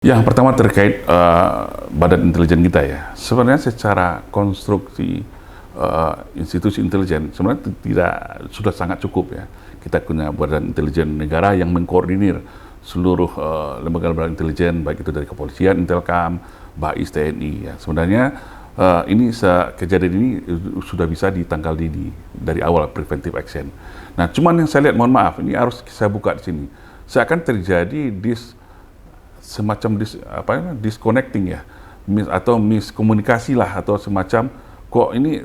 Yang pertama terkait badan intelijen kita ya. Sebenarnya secara konstruksi institusi intelijen sebenarnya tidak sudah sangat cukup ya. Kita punya badan intelijen negara yang mengkoordinir seluruh lembaga-lembaga intelijen, baik itu dari kepolisian, Intelkam, BAIS, TNI ya. Sebenarnya kejadian ini sudah bisa ditangkal dini dari awal, preventive action. Nah, cuman yang saya lihat, mohon maaf, ini harus saya buka di sini. Seakan terjadi semacam disconnecting ya, atau miskomunikasi lah, atau semacam kok ini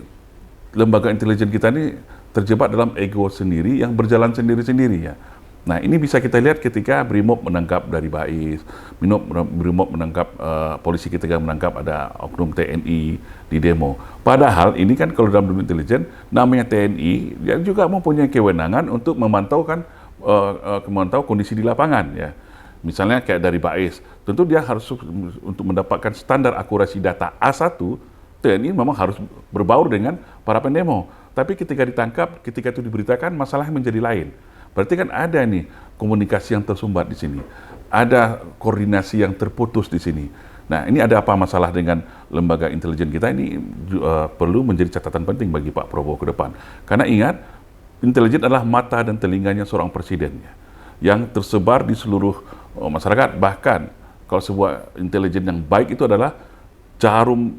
lembaga intelijen kita ini terjebak dalam ego sendiri yang berjalan sendiri-sendiri ya. Nah, ini bisa kita lihat ketika Brimob menangkap dari BAIS, Brimob menangkap polisi kita menangkap ada oknum TNI di demo. Padahal ini kan kalau dalam dunia intelijen namanya TNI, dia juga mempunyai kewenangan untuk memantau kondisi di lapangan ya. Misalnya kayak dari BAIS, tentu dia harus untuk mendapatkan standar akurasi data A1, TNI memang harus berbaur dengan para pendemo. Tapi ketika ditangkap, ketika itu diberitakan, masalahnya menjadi lain. Berarti kan ada nih komunikasi yang tersumbat di sini. Ada koordinasi yang terputus di sini. Nah, ini ada apa masalah dengan lembaga intelijen kita ini perlu menjadi catatan penting bagi Pak Prabowo ke depan. Karena ingat, intelijen adalah mata dan telinganya seorang presiden ya, yang tersebar di seluruh masyarakat. Bahkan kalau sebuah intelijen yang baik itu adalah jarum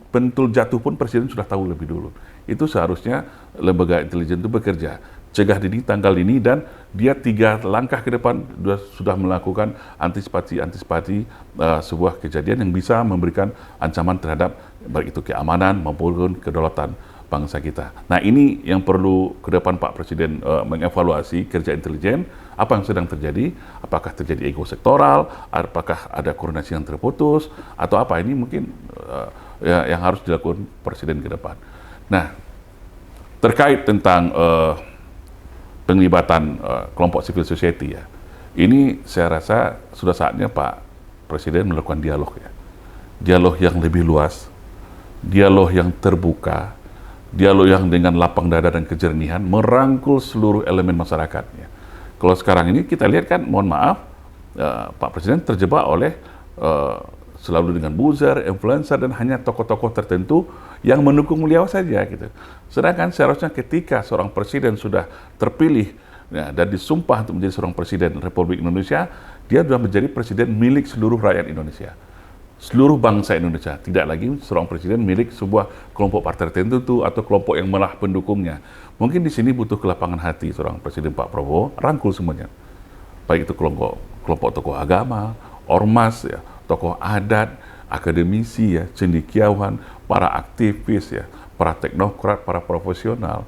pentul jatuh pun presiden sudah tahu lebih dulu. Itu seharusnya lembaga intelijen itu bekerja cegah dini, tanggal dini, dan dia 3 langkah ke depan sudah melakukan antisipasi sebuah kejadian yang bisa memberikan ancaman terhadap baik itu keamanan maupun kedaulatan bangsa kita. Nah, ini yang perlu ke depan Pak Presiden mengevaluasi kerja intelijen, apa yang sedang terjadi, apakah terjadi ego sektoral, apakah ada koordinasi yang terputus, atau apa. Ini mungkin yang harus dilakukan Presiden ke depan. Nah, terkait tentang penglibatan kelompok civil society ya, ini saya rasa sudah saatnya Pak Presiden melakukan dialog ya. Dialog yang lebih luas, dialog yang terbuka, dialog yang dengan lapang dada dan kejernihan, merangkul seluruh elemen masyarakatnya. Kalau sekarang ini kita lihat kan, mohon maaf, Pak Presiden terjebak oleh selalu dengan buzzer, influencer, dan hanya tokoh-tokoh tertentu yang mendukung beliau saja gitu. Sedangkan seharusnya ketika seorang presiden sudah terpilih ya, dan disumpah untuk menjadi seorang presiden Republik Indonesia, dia sudah menjadi presiden milik seluruh rakyat Indonesia, seluruh bangsa Indonesia, tidak lagi seorang presiden milik sebuah kelompok partai tertentu atau kelompok yang malah pendukungnya. Mungkin di sini butuh kelapangan hati seorang presiden Pak Prabowo, rangkul semuanya, baik itu kelompok tokoh agama, ormas, ya, tokoh adat, akademisi, ya, cendekiawan, para aktivis, ya, para teknokrat, para profesional.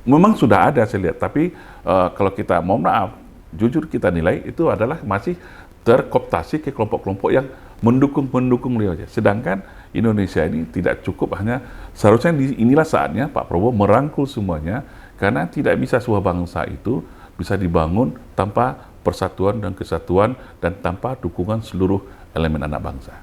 Memang sudah ada saya lihat, tapi kalau kita mohon maaf, jujur kita nilai itu adalah masih terkooptasi ke kelompok-kelompok yang mendukung beliau aja. Sedangkan Indonesia ini tidak cukup hanya, seharusnya inilah saatnya Pak Prabowo merangkul semuanya, karena tidak bisa sebuah bangsa itu bisa dibangun tanpa persatuan dan kesatuan dan tanpa dukungan seluruh elemen anak bangsa.